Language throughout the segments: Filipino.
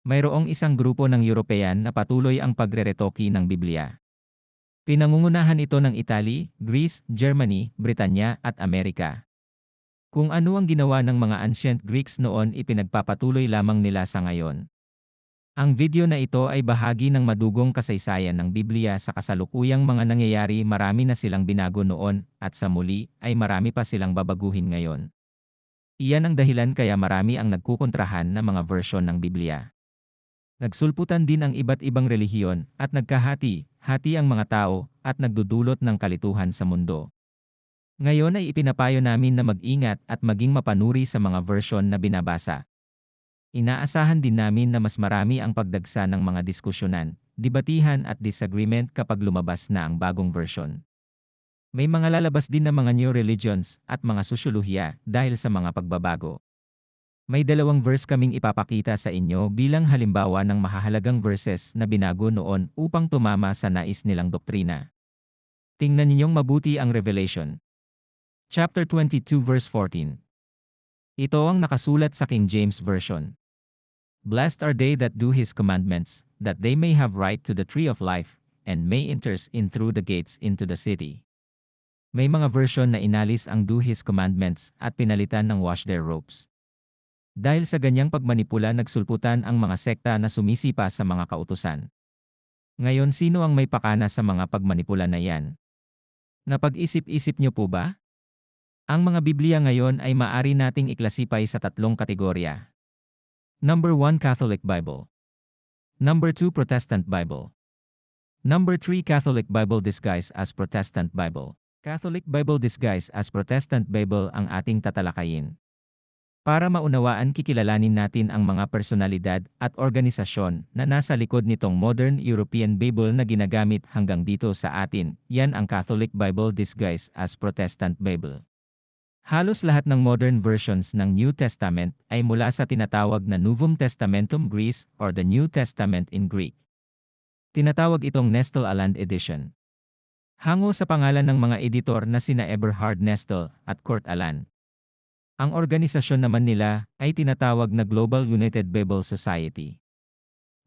Mayroong isang grupo ng European na patuloy ang pagreretoki ng Biblia. Pinangungunahan ito ng Italy, Greece, Germany, Britanya at Amerika. Kung ano ang ginawa ng mga ancient Greeks noon ipinagpapatuloy lamang nila sa ngayon. Ang video na ito ay bahagi ng madugong kasaysayan ng Biblia sa kasalukuyang mga nangyayari marami na silang binago noon at sa muli ay marami pa silang babaguhin ngayon. Iyan ang dahilan kaya marami ang nagkukontrahan na mga version ng Biblia. Nagsulputan din ang iba't ibang relihiyon at nagkahati-hati ang mga tao at nagdudulot ng kalituhan sa mundo. Ngayon ay ipinapayo namin na mag-ingat at maging mapanuri sa mga version na binabasa. Inaasahan din namin na mas marami ang pagdagsa ng mga diskusyonan, debatihan at disagreement kapag lumabas na ang bagong version. May mga lalabas din na mga new religions at mga sosyolohiya dahil sa mga pagbabago. May 2 verse kaming ipapakita sa inyo bilang halimbawa ng mahahalagang verses na binago noon upang tumama sa nais nilang doktrina. Tingnan ninyong mabuti ang Revelation. Chapter 22 verse 14. Ito ang nakasulat sa King James Version. Blessed are they that do His commandments, that they may have right to the tree of life, and may enter in through the gates into the city. May mga version na inalis ang do His commandments at pinalitan ng wash their robes. Dahil sa ganyang pagmanipula nagsulputan ang mga sekta na sumisipa sa mga kautusan. Ngayon sino ang may pakana sa mga pagmanipula na yan? Napag-isip-isip niyo po ba? Ang mga Biblia ngayon ay maari nating iklasipay sa 3 kategorya. Number 1 Catholic Bible. Number 2 Protestant Bible. Number 3 Catholic Bible disguised as Protestant Bible. Catholic Bible disguised as Protestant Bible ang ating tatalakayin. Para maunawaan kikilalanin natin ang mga personalidad at organisasyon na nasa likod nitong modern European Bible na ginagamit hanggang dito sa atin, yan ang Catholic Bible disguised as Protestant Bible. Halos lahat ng modern versions ng New Testament ay mula sa tinatawag na Novum Testamentum Greece or the New Testament in Greek. Tinatawag itong Nestle Aland Edition. Hango sa pangalan ng mga editor na sina Eberhard Nestle at Kurt Aland. Ang organisasyon naman nila ay tinatawag na Global United Bible Society.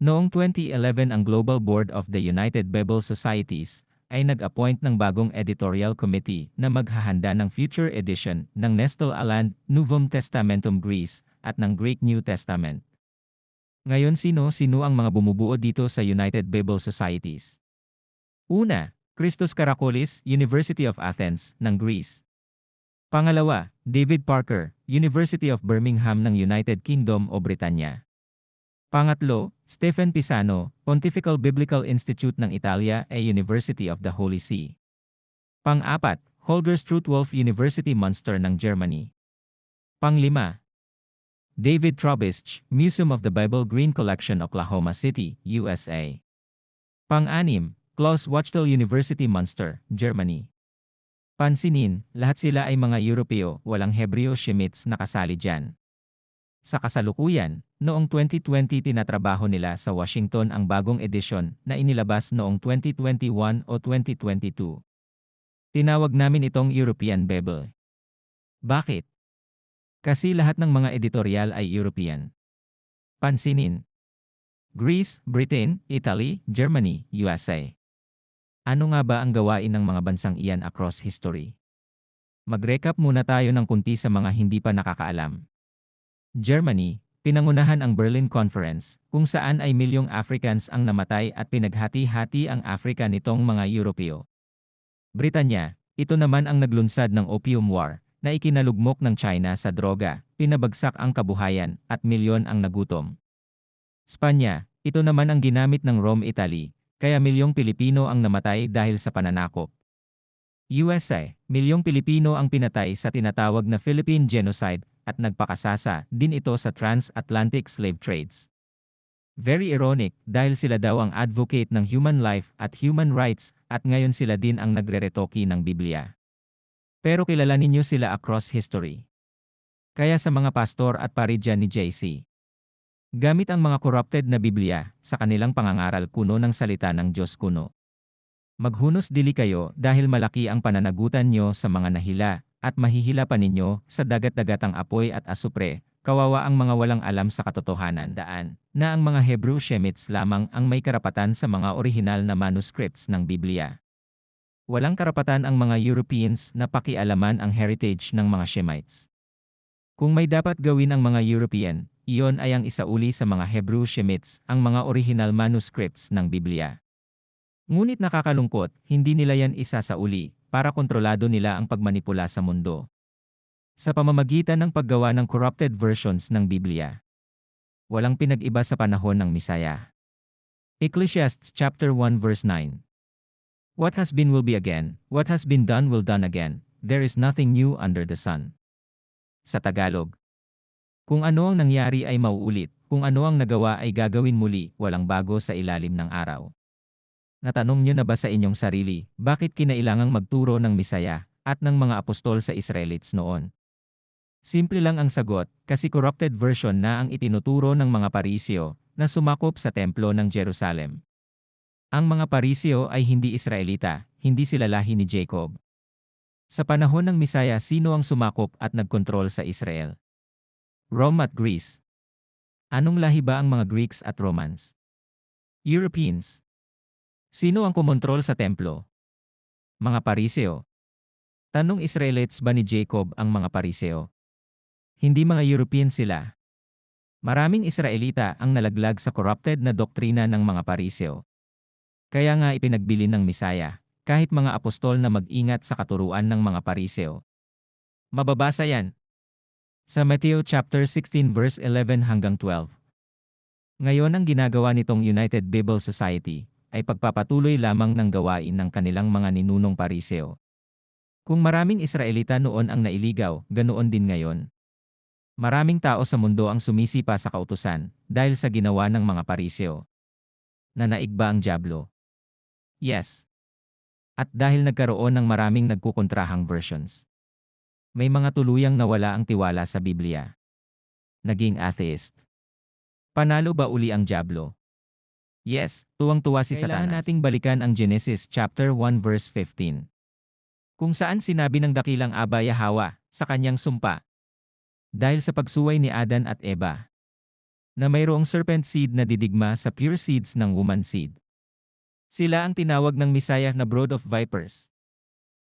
Noong 2011 ang Global Board of the United Bible Societies ay nag-appoint ng bagong editorial committee na maghahanda ng future edition ng Nestle Aland Novum Testamentum Greece at ng Greek New Testament. Ngayon sino ang mga bumubuo dito sa United Bible Societies? Una, Christos Karakoulis, University of Athens, ng Greece. Pangalawa, David Parker, University of Birmingham ng United Kingdom o Britanya. Pangatlo, Stephen Pisano, Pontifical Biblical Institute ng Italia e University of the Holy See. Pang-apat, Holger Strutwolf University Münster ng Germany. Pang-lima, David Trubisky, Museum of the Bible Green Collection Oklahoma City, USA. Pang-anim, Klaus Wachtel University Münster, Germany. Pansinin, lahat sila ay mga Europeo, walang Hebreo Shemites na kasali dyan. Sa kasalukuyan, noong 2020 tinatrabaho nila sa Washington ang bagong edisyon na inilabas noong 2021 o 2022. Tinawag namin itong European Bible. Bakit? Kasi lahat ng mga editorial ay European. Pansinin. Greece, Britain, Italy, Germany, USA. Ano nga ba ang gawain ng mga bansang iyan across history? Mag-recap muna tayo ng kunti sa mga hindi pa nakakaalam. Germany, pinangunahan ang Berlin Conference, kung saan ay milyong Africans ang namatay at pinaghati-hati ang Africa nitong mga Europeo. Britanya, ito naman ang naglunsad ng Opium War, na ikinalugmok ng China sa droga, pinabagsak ang kabuhayan, at milyon ang nagutom. Spanya, ito naman ang ginamit ng Rome, Italy, kaya milyong Pilipino ang namatay dahil sa pananakop. USA, milyong Pilipino ang pinatay sa tinatawag na Philippine Genocide at nagpakasasa din ito sa transatlantic slave trades. Very ironic dahil sila daw ang advocate ng human life at human rights at ngayon sila din ang nagreretoki ng Biblia. Pero kilala ninyo sila across history. Kaya sa mga pastor at paridya ni JC. Gamit ang mga corrupted na Biblia sa kanilang pangangaral kuno ng salita ng Diyos kuno. Maghunos dili kayo dahil malaki ang pananagutan nyo sa mga nahila at mahihila pa ninyo sa dagat-dagatang apoy at asupre Kawawa ang mga walang alam sa katotohanan daan na ang mga Hebrew Shemites lamang ang may karapatan sa mga orihinal na manuscripts ng Biblia. Walang karapatan ang mga Europeans na pakialaman ang heritage ng mga Shemites. Kung may dapat gawin ang mga European, iyon ay ang isauli sa mga Hebrew Shemites ang mga original manuscripts ng Biblia. Ngunit nakakalungkot, hindi nila yan isasauli para kontrolado nila ang pagmanipula sa mundo. Sa pamamagitan ng paggawa ng corrupted versions ng Biblia. Walang pinag-iba sa panahon ng Misaya. Ecclesiastes chapter 1 verse 9. What has been will be again, what has been done will done again, there is nothing new under the sun. Sa Tagalog, kung ano ang nangyari ay mauulit, kung ano ang nagawa ay gagawin muli, walang bago sa ilalim ng araw. Natanong niyo na ba sa inyong sarili, bakit kinailangang magturo ng Misaya at ng mga apostol sa Israelites noon? Simple lang ang sagot, kasi corrupted version na ang itinuturo ng mga Pariseo na sumakop sa templo ng Jerusalem. Ang mga Pariseo ay hindi Israelita, hindi sila lahi ni Jacob. Sa panahon ng Misaya, sino ang sumakop at nagkontrol sa Israel? Rome at Greece. Anong lahi ba ang mga Greeks at Romans? Europeans. Sino ang kumontrol sa templo? Mga Pariseo. Tanong, Israelites ba ni Jacob ang mga Pariseo? Hindi, mga European sila. Maraming Israelita ang nalaglag sa corrupted na doktrina ng mga Pariseo. Kaya nga ipinagbili ng Misaya, kahit mga apostol na mag-ingat sa katuruan ng mga Pariseo. Mababasa yan sa Matthew chapter 16 verse 11 hanggang 12. Ngayon ang ginagawa nitong United Bible Society ay pagpapatuloy lamang ng gawain ng kanilang mga ninunong Pariseo. Kung maraming Israelita noon ang nailigaw, ganoon din ngayon. Maraming tao sa mundo ang sumisipa sa kautusan dahil sa ginawa ng mga Pariseo. Nanaig ba ang dyablo? Yes. At dahil nagkaroon ng maraming nagkukontrahang versions. May mga tuluyang nawala ang tiwala sa Biblia. Naging atheist. Panalo ba uli ang dyablo? Yes, tuwang-tuwa si Satanas. Kailangan nating balikan ang Genesis chapter 1 verse 15. Kung saan sinabi ng dakilang Aba Yahweh sa kanyang sumpa. Dahil sa pagsuway ni Adan at Eva. Na mayroong serpent seed na didigma sa pure seeds ng woman seed. Sila ang tinawag ng Misaya na brood of vipers.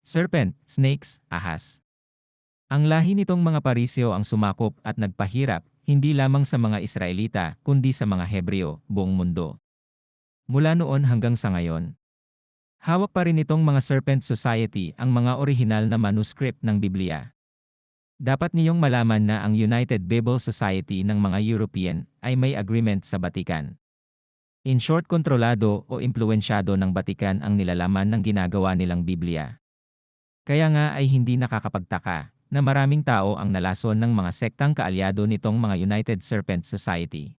Serpent, snakes, ahas. Ang lahi nitong mga Pariseo ang sumakop at nagpahirap, hindi lamang sa mga Israelita, kundi sa mga Hebreo, buong mundo. Mula noon hanggang sa ngayon. Hawak pa rin itong mga Serpent Society ang mga orihinal na manuscript ng Biblia. Dapat niyong malaman na ang United Bible Society ng mga European ay may agreement sa Batikan. In short, kontrolado o impluwensyado ng Batikan ang nilalaman ng ginagawa nilang Biblia. Kaya nga ay hindi nakakapagtaka na maraming tao ang nalason ng mga sektang kaalyado nitong mga United Serpent Society.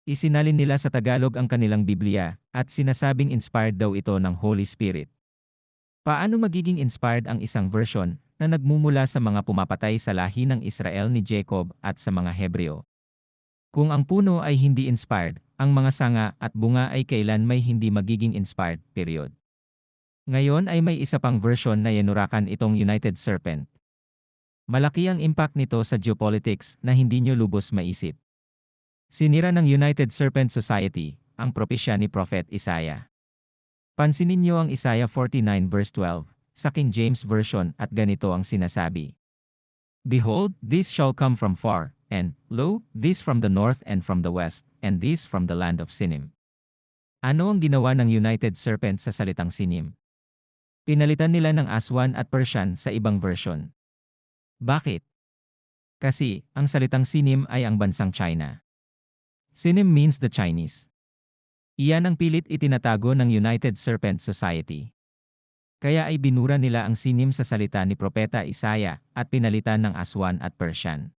Isinalin nila sa Tagalog ang kanilang Biblia at sinasabing inspired daw ito ng Holy Spirit. Paano magiging inspired ang isang version na nagmumula sa mga pumapatay sa lahi ng Israel ni Jacob at sa mga Hebreo? Kung ang puno ay hindi inspired, ang mga sanga at bunga ay kailan may hindi magiging inspired, period. Ngayon ay may isa pang version na yanurakan itong United Serpent. Malaki ang impact nito sa geopolitics na hindi nyo lubos maisip. Sinira ng United Serpent Society ang propesya ni Prophet Isaiah. Pansinin niyo ang Isaiah 49 verse 12 sa King James Version at ganito ang sinasabi. Behold, this shall come from far, and, lo, this from the north and from the west, and this from the land of Sinim. Ano ang ginawa ng United Serpent sa salitang Sinim? Pinalitan nila ng Aswan at Persian sa ibang version. Bakit? Kasi, ang salitang Sinim ay ang bansang China. Sinim means the Chinese. Iyan ang pilit itinatago ng United Serpent Society. Kaya ay binura nila ang Sinim sa salita ni Propeta Isaiah at pinalitan ng Aswan at Persian.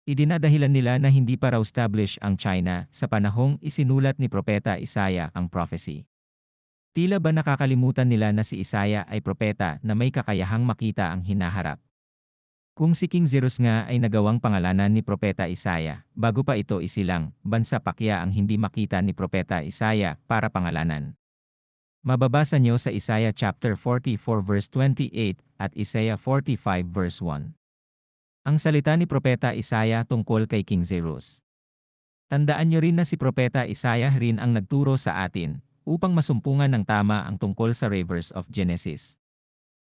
Idinadahilan nila na hindi pa raw establish ang China sa panahong isinulat ni Propeta Isaiah ang prophecy. Tila ba nakakalimutan nila na si Isaiah ay propeta na may kakayahang makita ang hinaharap? Kung si King Cyrus nga ay nagawang pangalanan ni Propeta Isaiah, bago pa ito isilang, bansa pakya ang hindi makita ni Propeta Isaiah para pangalanan. Mababasa nyo sa Isaiah chapter 44 verse 28 at Isaiah 45 verse 1. Ang salita ni Propeta Isaiah tungkol kay King Cyrus. Tandaan niyo rin na si Propeta Isaiah rin ang nagturo sa atin upang masumpungan ng tama ang tungkol sa rivers of Genesis.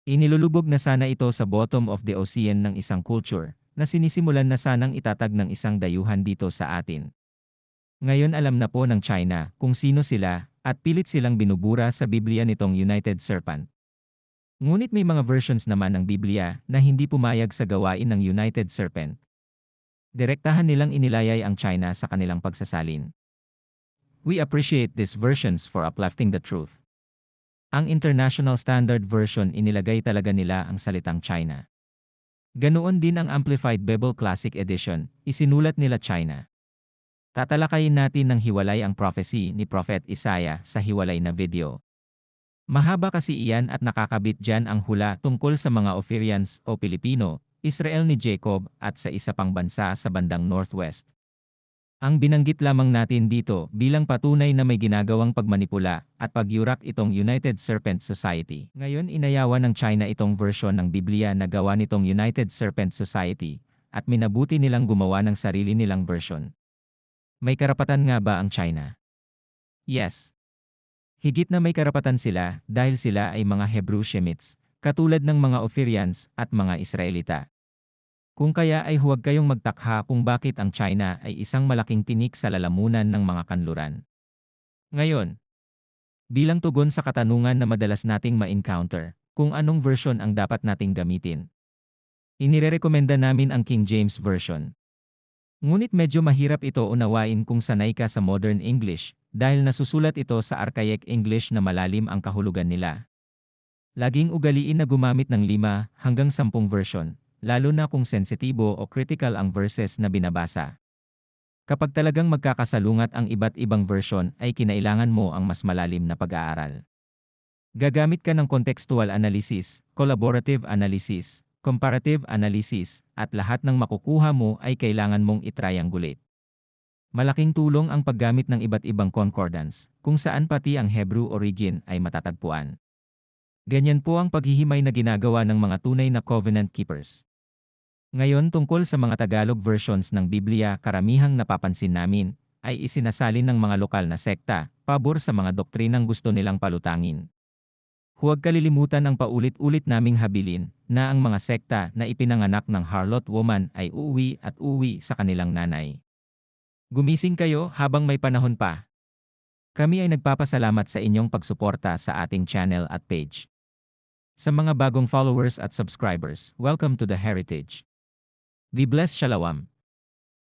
Inilulubog na sana ito sa bottom of the ocean ng isang culture na sinisimulan na sanang itatag ng isang dayuhan dito sa atin. Ngayon alam na po ng China kung sino sila at pilit silang binubura sa Biblia nitong United Serpent. Ngunit may mga versions naman ng Biblia na hindi pumayag sa gawain ng United Serpent. Direktahan nilang inilayay ang China sa kanilang pagsasalin. We appreciate these versions for uplifting the truth. Ang International Standard Version inilagay talaga nila ang salitang China. Ganoon din ang Amplified Bible Classic Edition, isinulat nila China. Tatalakayin natin ng hiwalay ang prophecy ni Prophet Isaiah sa hiwalay na video. Mahaba kasi iyan at nakakabit dyan ang hula tungkol sa mga Ophirians o Pilipino, Israel ni Jacob at sa isa pang bansa sa bandang Northwest. Ang binanggit lamang natin dito bilang patunay na may ginagawang pagmanipula at pagyurak itong United Serpent Society. Ngayon inayawan ng China itong version ng Biblia na gawa nitong United Serpent Society at minabuti nilang gumawa ng sarili nilang version. May karapatan nga ba ang China? Yes. Higit na may karapatan sila dahil sila ay mga Hebrew Shemites, katulad ng mga Ophirians at mga Israelita. Kung kaya ay huwag kayong magtakha kung bakit ang China ay isang malaking tinik sa lalamunan ng mga kanluran. Ngayon, bilang tugon sa katanungan na madalas nating ma-encounter, kung anong version ang dapat nating gamitin, inirerekomenda namin ang King James Version. Ngunit medyo mahirap ito unawain kung sanay ka sa modern English dahil nasusulat ito sa archaic English na malalim ang kahulugan nila. Laging ugaliin na gumamit ng 5 hanggang 10 version, lalo na kung sensitibo o critical ang verses na binabasa. Kapag talagang magkakasalungat ang iba't ibang version ay kinailangan mo ang mas malalim na pag-aaral. Gagamit ka ng contextual analysis, collaborative analysis, comparative analysis, at lahat ng makukuha mo ay kailangan mong i-triangulate. Malaking tulong ang paggamit ng iba't ibang concordance, kung saan pati ang Hebrew origin ay matatagpuan. Ganyan po ang paghihimay na ginagawa ng mga tunay na covenant keepers. Ngayon tungkol sa mga Tagalog versions ng Biblia, karamihang napapansin namin ay isinasalin ng mga lokal na sekta, pabor sa mga doktrinang gusto nilang palutangin. Huwag kalilimutan ang paulit-ulit naming habilin na ang mga sekta na ipinanganak ng harlot woman ay uuwi at uuwi sa kanilang nanay. Gumising kayo habang may panahon pa. Kami ay nagpapasalamat sa inyong pagsuporta sa ating channel at page. Sa mga bagong followers at subscribers, welcome to the Heritage. Be blessed, Shalom.